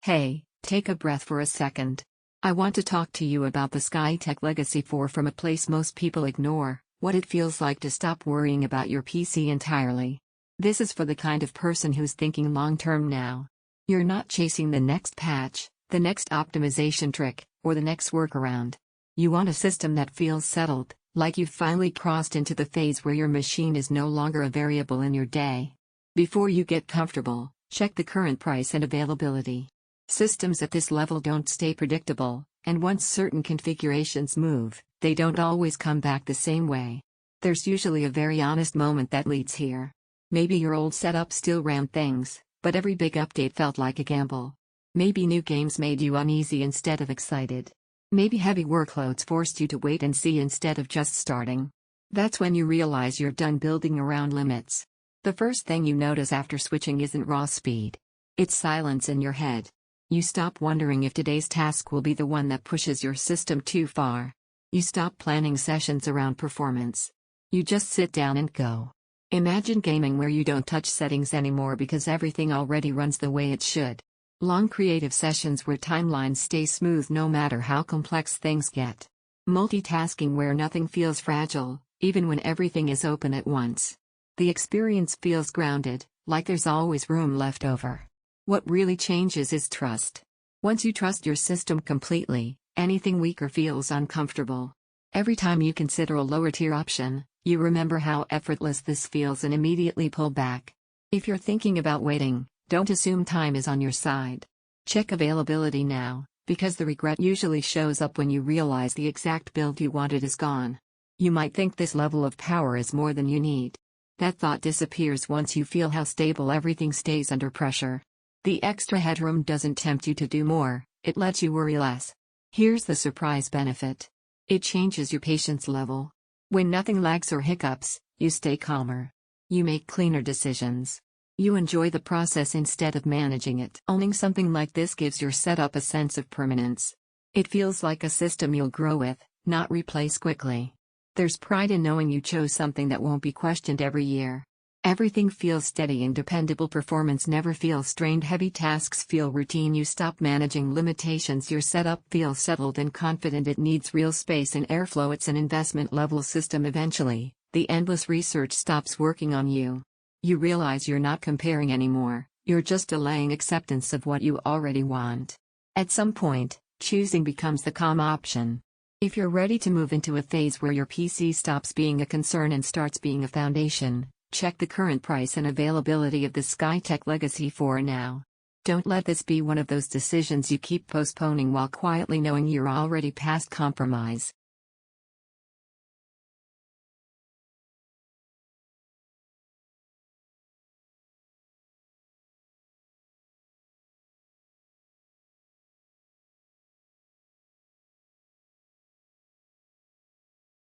Hey, take a breath for a second. I want to talk to you about the Skytech Legacy 4 from a place most people ignore, what it feels like to stop worrying about your PC entirely. This is for the kind of person who's thinking long-term now. You're not chasing the next patch, the next optimization trick, or the next workaround. You want a system that feels settled, like you've finally crossed into the phase where your machine is no longer a variable in your day. Before you get comfortable, check the current price and availability. Systems at this level don't stay predictable, and once certain configurations move, they don't always come back the same way. There's usually a very honest moment that leads here. Maybe your old setup still ran things, but every big update felt like a gamble. Maybe new games made you uneasy instead of excited. Maybe heavy workloads forced you to wait and see instead of just starting. That's when you realize you're done building around limits. The first thing you notice after switching isn't raw speed. It's silence in your head. You stop wondering if today's task will be the one that pushes your system too far. You stop planning sessions around performance. You just sit down and go. Imagine gaming where you don't touch settings anymore because everything already runs the way it should. Long creative sessions where timelines stay smooth no matter how complex things get. Multitasking where nothing feels fragile, even when everything is open at once. The experience feels grounded, like there's always room left over. What really changes is trust. Once you trust your system completely, anything weaker feels uncomfortable. Every time you consider a lower-tier option, you remember how effortless this feels and immediately pull back. If you're thinking about waiting, don't assume time is on your side. Check availability now, because the regret usually shows up when you realize the exact build you wanted is gone. You might think this level of power is more than you need. That thought disappears once you feel how stable everything stays under pressure. The extra headroom doesn't tempt you to do more, it lets you worry less. Here's the surprise benefit. It changes your patience level. When nothing lags or hiccups, you stay calmer. You make cleaner decisions. You enjoy the process instead of managing it. Owning something like this gives your setup a sense of permanence. It feels like a system you'll grow with, not replace quickly. There's pride in knowing you chose something that won't be questioned every year. Everything feels steady and dependable. Performance never feels strained. Heavy tasks feel routine. You stop managing limitations. Your setup feels settled and confident. It needs real space and airflow. It's an investment-level system. Eventually, the endless research stops working on you. You realize you're not comparing anymore, you're just delaying acceptance of what you already want. At some point, choosing becomes the calm option. If you're ready to move into a phase where your PC stops being a concern and starts being a foundation, check the current price and availability of the Skytech Legacy 4 now. Don't let this be one of those decisions you keep postponing while quietly knowing you're already past compromise.